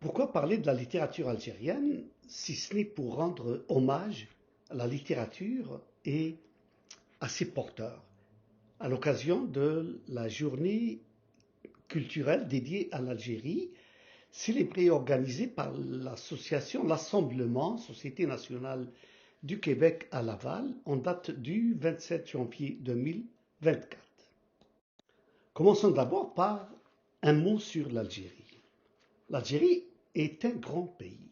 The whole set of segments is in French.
Pourquoi parler de la littérature algérienne si ce n'est pour rendre hommage à la littérature et à ses porteurs, à l'occasion de la journée culturelle dédiée à l'Algérie, célébrée et organisée par l'association L'Assemblement, Société nationale du Québec à Laval, en date du 27 janvier 2024. Commençons d'abord par un mot sur l'Algérie. L'Algérie est un grand pays.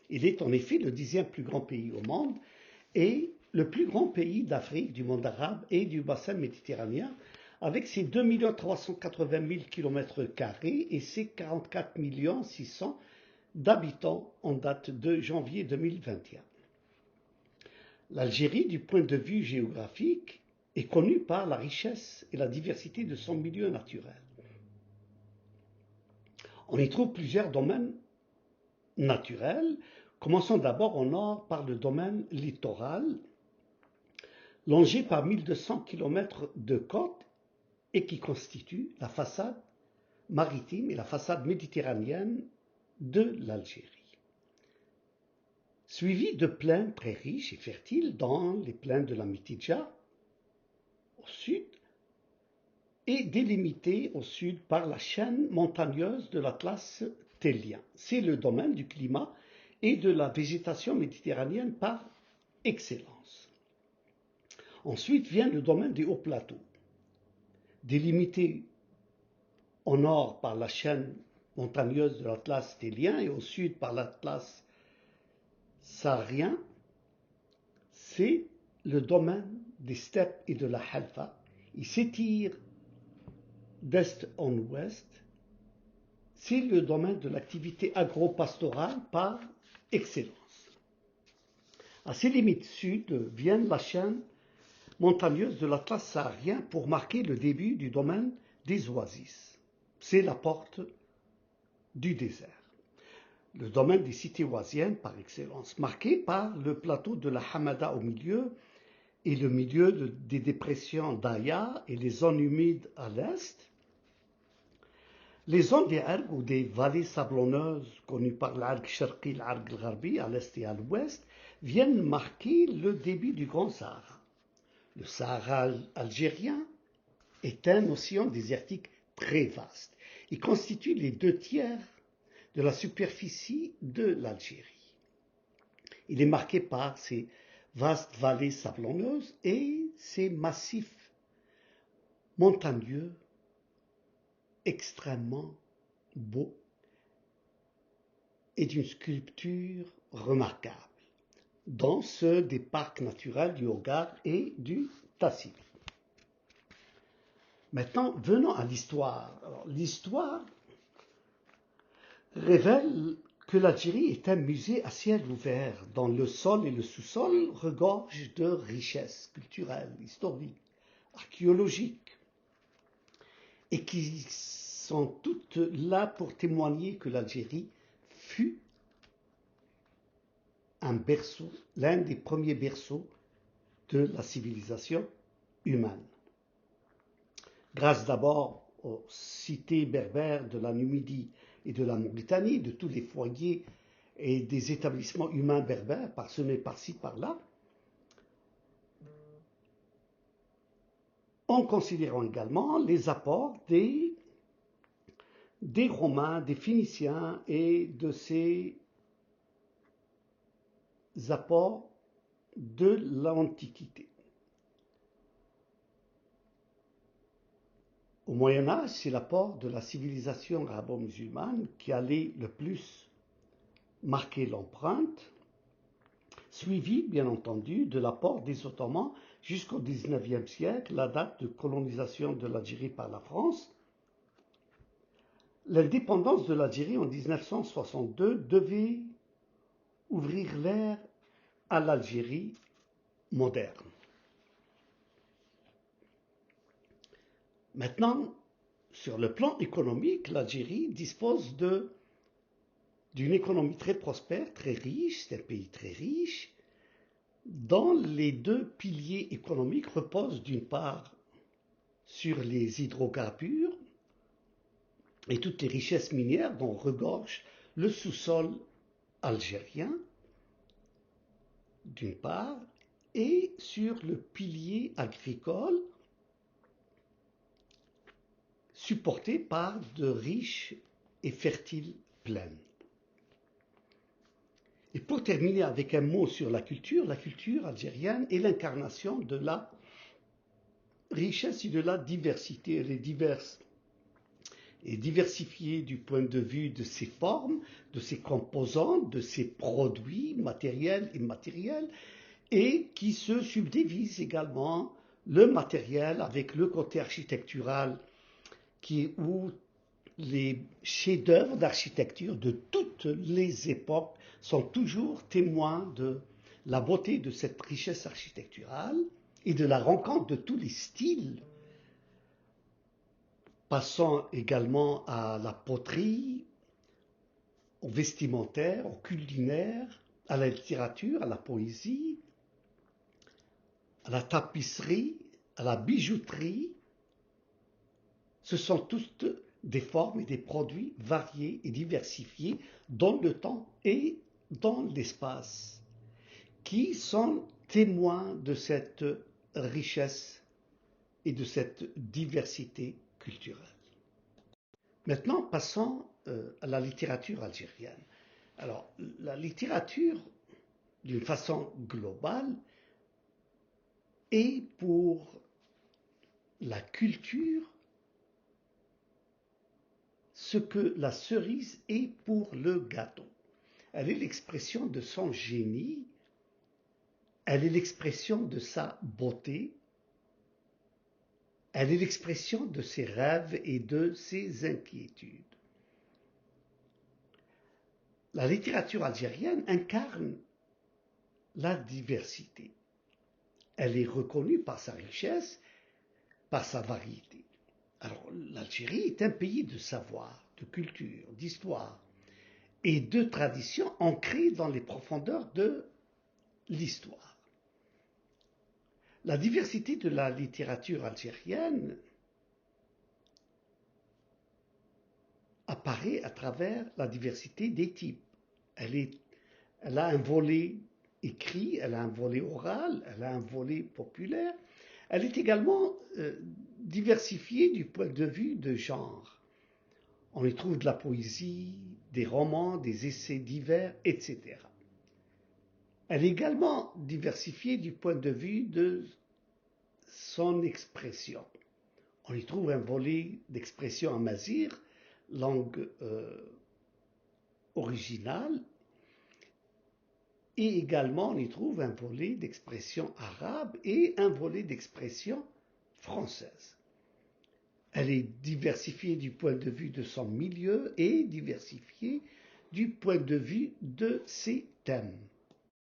Il est en effet le 10e plus grand pays au monde et le plus grand pays d'Afrique, du monde arabe et du bassin méditerranéen, avec ses 2 380 000 km² et ses 44 600 000 d'habitants en date de janvier 2021. L'Algérie, du point de vue géographique, est connue par la richesse et la diversité de son milieu naturel. On y trouve plusieurs domaines naturels. Commençons d'abord au nord par le domaine littoral, longé par 1200 km de côtes et qui constitue la façade maritime et la façade méditerranéenne de l'Algérie. Suivi de plaines très riches et fertiles dans les plaines de la Mitidja au sud et délimité au sud par la chaîne montagneuse de l'Atlas tellien. C'est le domaine du climat et de la végétation méditerranéenne par excellence. Ensuite vient le domaine des hauts plateaux, délimité au nord par la chaîne montagneuse de l'Atlas tellien et au sud par l'Atlas saharien. C'est le domaine des steppes et de la halfa. Il s'étire d'est en ouest. C'est le domaine de l'activité agro-pastorale par excellence. À ses limites sud vient la chaîne montagneuse de l'Atlas saharien pour marquer le début du domaine des oasis. C'est la porte du désert. Le domaine des cités oasiennes par excellence, marqué par le plateau de la Hamada au milieu et le milieu des dépressions d'Aya et les zones humides à l'est. Les zones des ergs ou des vallées sablonneuses, connues par l'Arg Sharqi, l'Arg Gharbi à l'est et à l'ouest, viennent marquer le début du Grand Sahara. Le Sahara algérien est un océan désertique très vaste. Il constitue les 2/3 de la superficie de l'Algérie. Il est marqué par ses vastes vallées sablonneuses et ses massifs montagneux extrêmement beaux et d'une sculpture remarquable, dont ceux des parcs naturels du Hogar et du Tassili. Maintenant, venons à l'histoire. L'histoire révèle que l'Algérie est un musée à ciel ouvert, dont le sol et le sous-sol regorgent de richesses culturelles, historiques, archéologiques, et qui sont toutes là pour témoigner que l'Algérie fut un berceau, l'un des premiers berceaux de la civilisation humaine. Grâce d'abord aux cités berbères de la Numidie et de la Mauritanie, de tous les foyers et des établissements humains berbères parsemés par-ci par-là, en considérant également les apports des Romains, des Phéniciens et de ces apports de l'Antiquité. Au Moyen-Âge, c'est l'apport de la civilisation arabo-musulmane qui allait le plus marquer l'empreinte, suivi, bien entendu, de l'apport des Ottomans jusqu'au XIXe siècle, la date de colonisation de l'Algérie par la France. L'indépendance de l'Algérie en 1962 devait ouvrir l'ère à l'Algérie moderne. Maintenant, sur le plan économique, l'Algérie dispose d'une économie très prospère, très riche, c'est un pays très riche, dont les deux piliers économiques reposent d'une part sur les hydrocarbures et toutes les richesses minières dont regorge le sous-sol algérien, d'une part, et sur le pilier agricole supporté par de riches et fertiles plaines. Et pour terminer avec un mot sur la culture algérienne est l'incarnation de la richesse et de la diversité. Elle est diverse et diversifiée du point de vue de ses formes, de ses composantes, de ses produits matériels et immatériels, et qui se subdivise également le matériel avec le côté architectural où les chefs-d'œuvre d'architecture de toutes les époques sont toujours témoins de la beauté de cette richesse architecturale et de la rencontre de tous les styles, passant également à la poterie, au vestimentaire, au culinaire, à la littérature, à la poésie, à la tapisserie, à la bijouterie. Ce sont toutes des formes et des produits variés et diversifiés dans le temps et dans l'espace, qui sont témoins de cette richesse et de cette diversité culturelle. Maintenant, passons à la littérature algérienne. Alors, la littérature, d'une façon globale, est pour la culture ce que la cerise est pour le gâteau. Elle est l'expression de son génie, elle est l'expression de sa beauté, elle est l'expression de ses rêves et de ses inquiétudes. La littérature algérienne incarne la diversité. Elle est reconnue par sa richesse, par sa variété. Alors, l'Algérie est un pays de savoir, de culture, d'histoire et de traditions ancrées dans les profondeurs de l'histoire. La diversité de la littérature algérienne apparaît à travers la diversité des types. Elle a un volet écrit, elle a un volet oral, elle a un volet populaire. Elle est également diversifiée du point de vue de genre. On y trouve de la poésie, des romans, des essais divers, etc. Elle est également diversifiée du point de vue de son expression. On y trouve un volet d'expression amazigh, langue originale, et également on y trouve un volet d'expression arabe et un volet d'expression française. Elle est diversifiée du point de vue de son milieu et diversifiée du point de vue de ses thèmes.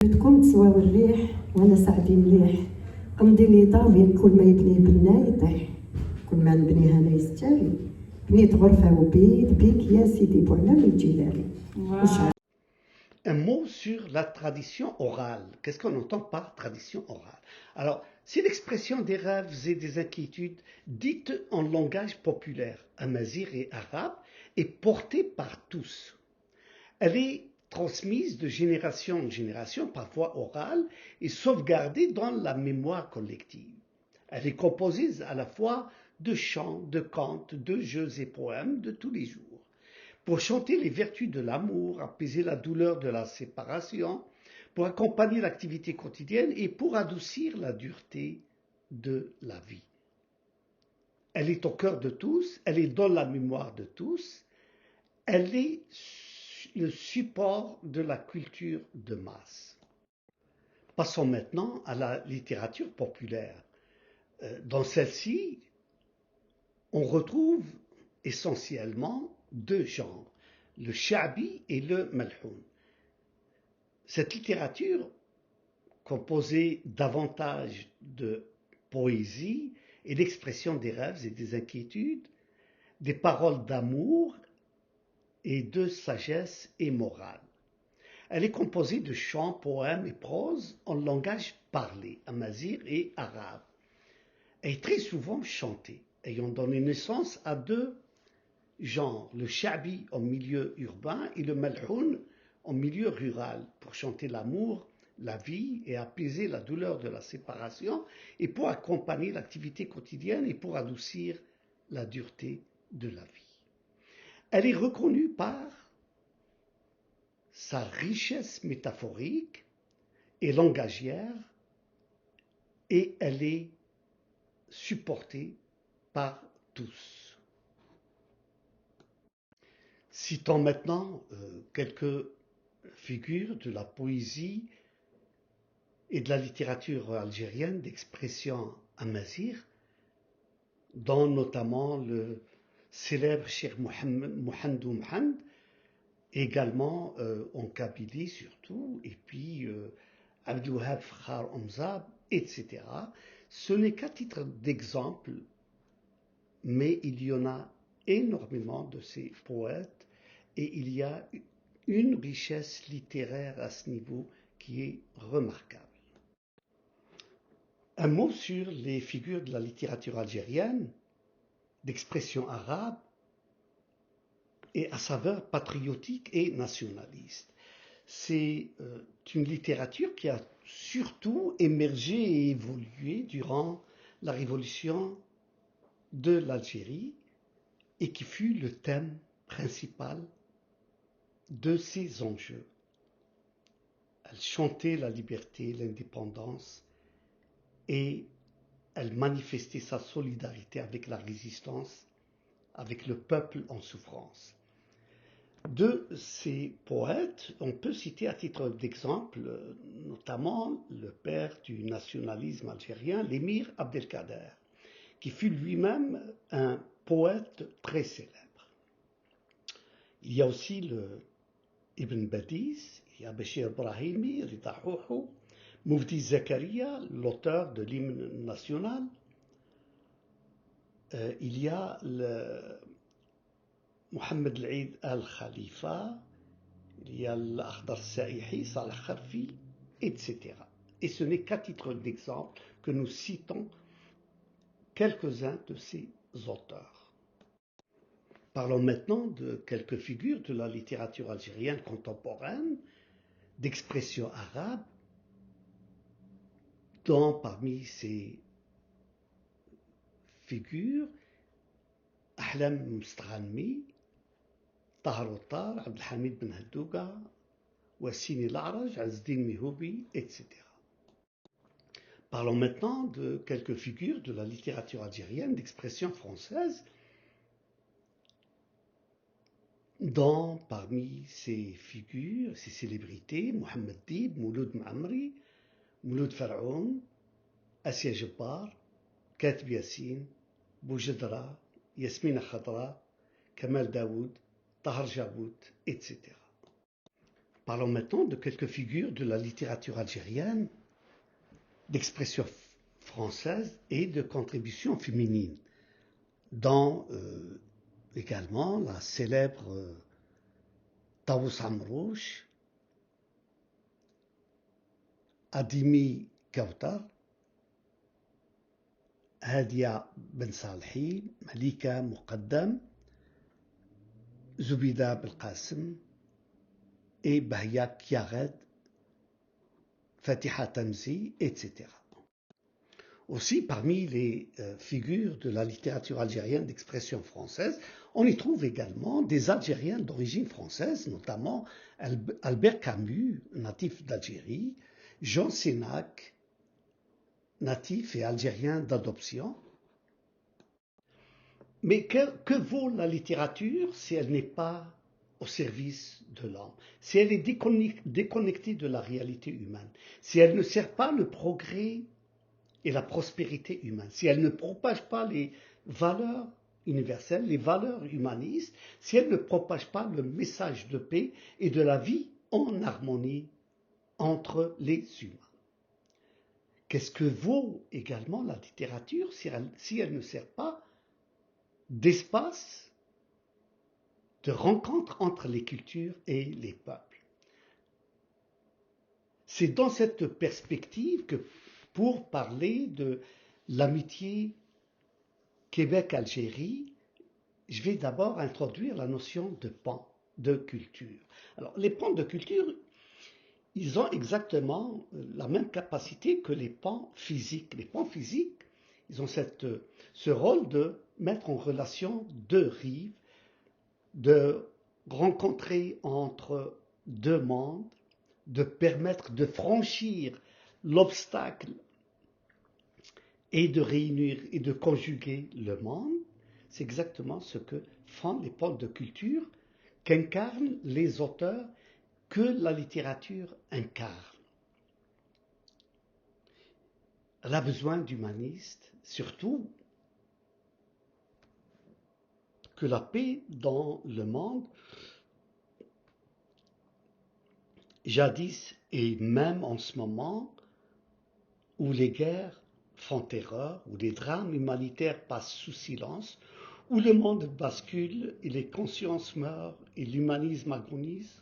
بدكم تسواو الريح وانا سعدي مليح امضي لي طابي كل ما يبني بنا يطيح كل ما نبني هنا يستاهل بنيت غرفه وبيت بيك يا سيدي بوعلام الجيلاني. Un mot sur la tradition orale. Qu'est-ce qu'on entend par tradition orale? Alors, c'est l'expression des rêves et des inquiétudes dites en langage populaire, amazigh et arabe, et portée par tous. Elle est transmise de génération en génération par voie orale et sauvegardée dans la mémoire collective. Elle est composée à la fois de chants, de contes, de jeux et poèmes de tous les jours, pour chanter les vertus de l'amour, apaiser la douleur de la séparation, pour accompagner l'activité quotidienne et pour adoucir la dureté de la vie. Elle est au cœur de tous, elle est dans la mémoire de tous, elle est le support de la culture de masse. Passons maintenant à la littérature populaire. Dans celle-ci, on retrouve essentiellement deux genres, le sha'bi et le malhoun. Cette littérature, composée davantage de poésie et d'expression des rêves et des inquiétudes, des paroles d'amour et de sagesse et morale. Elle est composée de chants, poèmes et prose en langage parlé, amazigh et arabe. Elle est très souvent chantée, ayant donné naissance à deux genres, le shabi en milieu urbain et le malhoun en milieu rural, pour chanter l'amour, la vie et apaiser la douleur de la séparation, et pour accompagner l'activité quotidienne et pour adoucir la dureté de la vie. Elle est reconnue par sa richesse métaphorique et langagière, et elle est supportée par tous. Citons maintenant quelques figures de la poésie et de la littérature algérienne d'expression amazigh, dont notamment le célèbre Cheikh Mohamedou Mohand, également en Kabylie surtout, et puis Abdouhab Fakhar Omzab, etc. Ce n'est qu'à titre d'exemple, mais il y en a énormément de ces poètes, et il y a une richesse littéraire à ce niveau qui est remarquable. Un mot sur les figures de la littérature algérienne, d'expression arabe, et à saveur patriotique et nationaliste. C'est une littérature qui a surtout émergé et évolué durant la révolution de l'Algérie et qui fut le thème principal de ces enjeux. Elle chantait la liberté, l'indépendance, et elle manifestait sa solidarité avec la résistance, avec le peuple en souffrance. De ces poètes, on peut citer à titre d'exemple notamment le père du nationalisme algérien, l'émir Abdelkader, qui fut lui-même un poète très célèbre. Il y a aussi le Ibn Badiz, il y a Béchir Brahimi, Rida Houhou, Moufdi Zakaria, l'auteur de l'hymne national. Il y a le Mohamed Al-Eid Al-Khalifa, il y a l'Akhdar Saïhi, Salah Kharfi, etc. Et ce n'est qu'à titre d'exemple que nous citons quelques-uns de ces auteurs. Parlons maintenant de quelques figures de la littérature algérienne contemporaine, d'expression arabe, dont parmi ces figures, Ahlam Mstaghanmi, Tahar Ottar, Abdelhamid Ben Haddouga, Wassini L'Araj, Azzdin Mihoubi, etc. Parlons maintenant de quelques figures de la littérature algérienne d'expression française, dont parmi ces figures, ces célébrités, Mohamed Dib, Mouloud Ma'amri, Mouloud Far'oun, Assia Jabbar, Katib Yassine, Boujedra, Yasmina Khadra, Kamal Daoud, Tahar Jabout, etc. Parlons maintenant de quelques figures de la littérature algérienne d'expression française et de contribution féminine, dont également la célèbre Taous Amrouche, Adimi Kautar, Hadia Ben Salhi, Malika Muqaddam, Zoubida Belqasem et Bahia Kiared, Fatiha Tamzi, etc. Aussi, parmi les figures de la littérature algérienne d'expression française, on y trouve également des Algériens d'origine française, notamment Albert Camus, natif d'Algérie, Jean Sénac, natif et algérien d'adoption. Mais que vaut la littérature si elle n'est pas au service de l'homme, si elle est déconnectée de la réalité humaine, si elle ne sert pas le progrès et la prospérité humaine, si elle ne propage pas les valeurs universelles, les valeurs humanistes, si elle ne propage pas le message de paix et de la vie en harmonie entre les humains. Qu'est-ce que vaut également la littérature si elle ne sert pas d'espace de rencontre entre les cultures et les peuples? C'est dans cette perspective que, pour parler de l'amitié Québec-Algérie, je vais d'abord introduire la notion de pan de culture. Alors, les pans de culture, ils ont exactement la même capacité que les pans physiques. Les pans physiques, ils ont ce rôle de mettre en relation deux rives, de rencontrer entre deux mondes, de permettre de franchir l'obstacle et de réunir et de conjuguer le monde. C'est exactement ce que font les pôles de culture qu'incarnent les auteurs que la littérature incarne. Elle a besoin d'humanistes, surtout que la paix dans le monde, jadis et même en ce moment, où les guerres font terreur, où les drames humanitaires passent sous silence, où le monde bascule et les consciences meurent et l'humanisme agonise,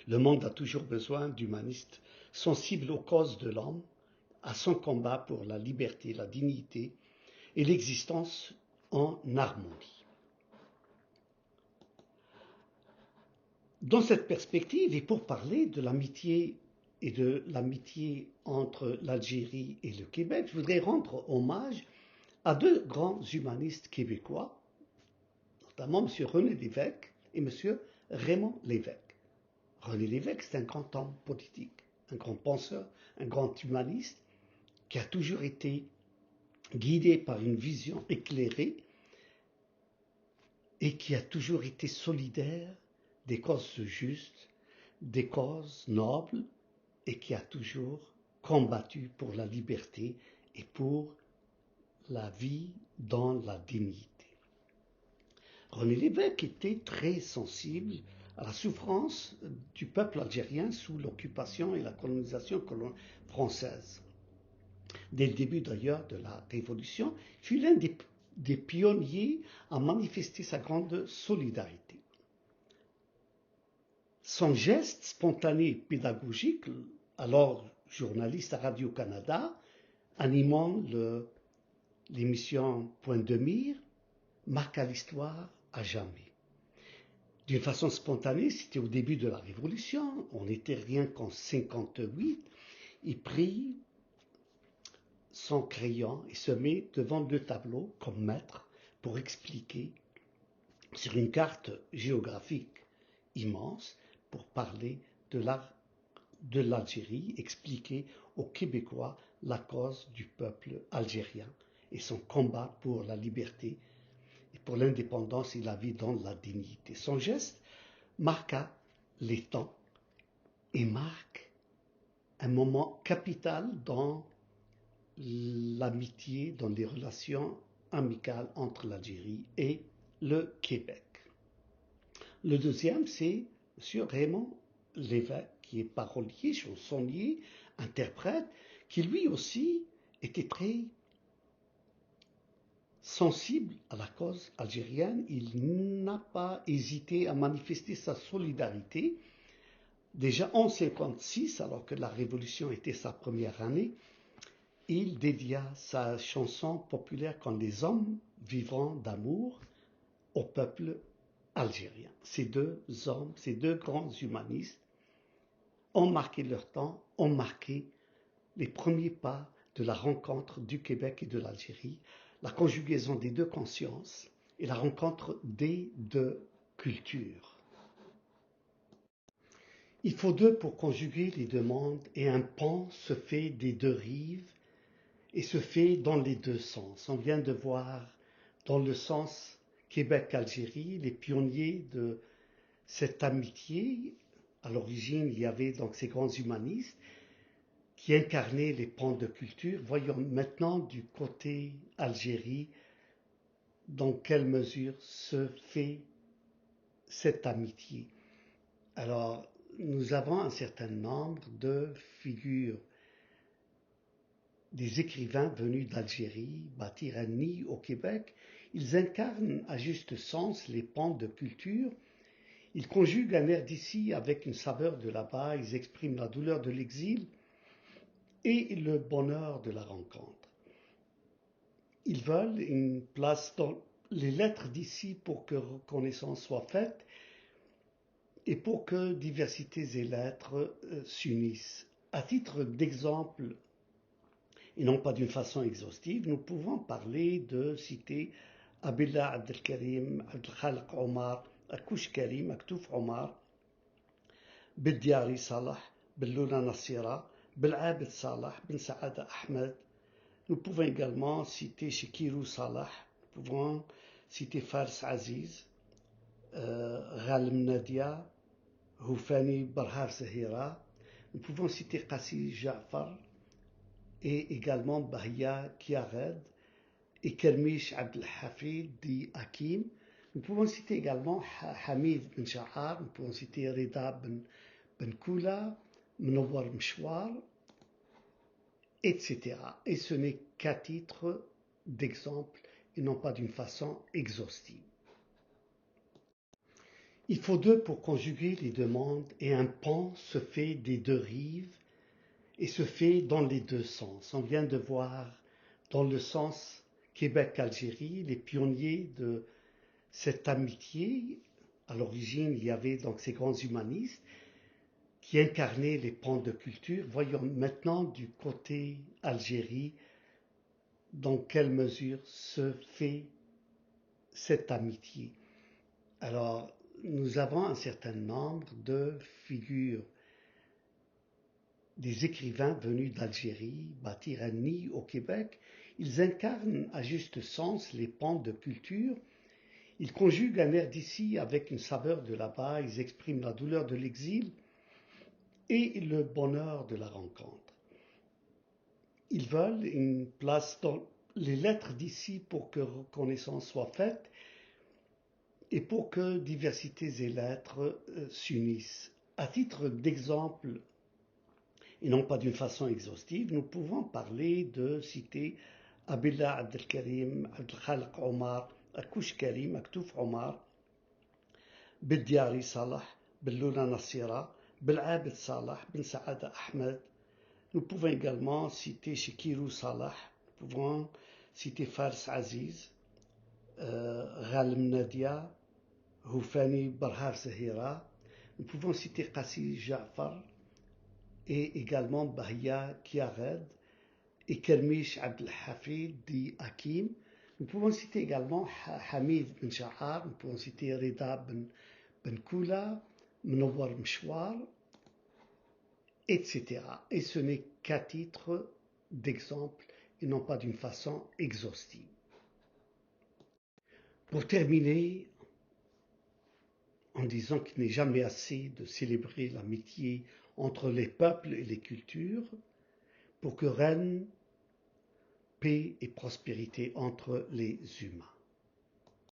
le monde a toujours besoin d'humanistes sensibles aux causes de l'homme, à son combat pour la liberté, la dignité et l'existence en harmonie. Dans cette perspective, et pour parler de l'amitié et de l'amitié entre l'Algérie et le Québec, je voudrais rendre hommage à deux grands humanistes québécois, notamment M. René Lévesque et M. Raymond Lévesque. René Lévesque, c'est un grand homme politique, un grand penseur, un grand humaniste qui a toujours été guidé par une vision éclairée et qui a toujours été solidaire des causes justes, des causes nobles et qui a toujours combattu pour la liberté et pour la vie dans la dignité. René Lévesque était très sensible à la souffrance du peuple algérien sous l'occupation et la colonisation française. Dès le début d'ailleurs de la Révolution, il fut l'un des pionniers à manifester sa grande solidarité. Son geste spontané et pédagogique, alors journaliste à Radio-Canada, animant l'émission Point de mire, marqua l'histoire à jamais. D'une façon spontanée, c'était au début de la Révolution, on n'était rien qu'en 58, il prit son crayon et se met devant le tableau comme maître pour expliquer sur une carte géographique immense, pour parler de l'Algérie, expliquer aux Québécois la cause du peuple algérien et son combat pour la liberté et pour l'indépendance et la vie dans la dignité. Son geste marqua les temps et marque un moment capital dans l'amitié, dans les relations amicales entre l'Algérie et le Québec. Le deuxième, c'est M. Raymond Lévesque, qui est parolier, chansonnier, interprète, qui lui aussi était très sensible à la cause algérienne. Il n'a pas hésité à manifester sa solidarité. Déjà en 1956, alors que la Révolution était sa première année, il dédia sa chanson populaire « Quand les hommes vivront d'amour » au peuple algérien. Ces deux hommes, ces deux grands humanistes ont marqué leur temps, ont marqué les premiers pas de la rencontre du Québec et de l'Algérie, la conjugaison des deux consciences et la rencontre des deux cultures. Il faut deux pour conjuguer les deux mondes et un pont se fait des deux rives et se fait dans les deux sens. On vient de voir dans le sens Québec-Algérie les pionniers de cette amitié. À l'origine, il y avait donc ces grands humanistes qui incarnaient les pans de culture. Voyons maintenant du côté Algérie dans quelle mesure se fait cette amitié. Alors, nous avons un certain nombre de figures, des écrivains venus d'Algérie, bâtir un nid au Québec. Ils incarnent à juste sens les pans de culture. Ils conjuguent un air d'ici avec une saveur de là-bas. Ils expriment la douleur de l'exil et le bonheur de la rencontre. Ils veulent une place les lettres d'ici pour que reconnaissance soit faite et pour que diversités et lettres s'unissent. À titre d'exemple, et non pas d'une façon exhaustive, nous pouvons parler de citer Abillah Abdelkarim, Abdelkhalq Omar, Akouch Karim, Aktouf Omar, Bildiari Salah, Belloula Nassira, Belabed Salah, Ben Saada Ahmed. Nous pouvons également citer Shekirou Salah, nous pouvons citer Fars Aziz, Ghalem Nadia, Houfani Barhar Zahira. Nous pouvons citer Qassi Ja'far et également Bahia Kiared et Kermish Abdelhafid di Hakim. Nous pouvons citer également Hamid Ben Shahar, nous pouvons citer Rida Ben Koula, Mnowar Mchouar, etc. Et ce n'est qu'à titre d'exemple et non pas d'une façon exhaustive. Il faut deux pour conjuguer les demandes et un pont se fait des deux rives et se fait dans les deux sens. On vient de voir dans le sens Québec-Algérie les pionniers de cette amitié. À l'origine, il y avait donc ces grands humanistes qui incarnaient les ponts de culture. Voyons maintenant du côté Algérie dans quelle mesure se fait cette amitié. Alors, nous avons un certain nombre de figures des écrivains venus d'Algérie bâtir un nid au Québec. Ils incarnent à juste sens les ponts de culture. Ils conjuguent un air d'ici avec une saveur de là-bas. Ils expriment la douleur de l'exil et le bonheur de la rencontre. Ils veulent une place dans les lettres d'ici pour que reconnaissance soit faite et pour que diversités et lettres s'unissent. À titre d'exemple, et non pas d'une façon exhaustive, nous pouvons parler de citer Abillah Abdelkarim, Abdelkhalq Omar, Akouch Karim, Aktouf Omar, Bildiari Salah, Belloula Nassira, Belabed Salah, Ben Saada Ahmed. Nous pouvons également citer Shekirou Salah, nous pouvons citer Fars Aziz, Ghalem Nadia, Houfani Barhar Zahira. Nous pouvons citer Qassi Ja'far et également Bahia Kiared et Kermish Abdelhafid di Hakim. Nous pouvons citer également Hamid Ben Shahar, nous pouvons citer Rida Ben Koula, Mnowar Mchouar, etc. Et ce n'est qu'à titre d'exemple et non pas d'une façon exhaustive. Pour terminer, en disant qu'il n'est jamais assez de célébrer l'amitié entre les peuples et les cultures, pour que règne paix et prospérité entre les humains.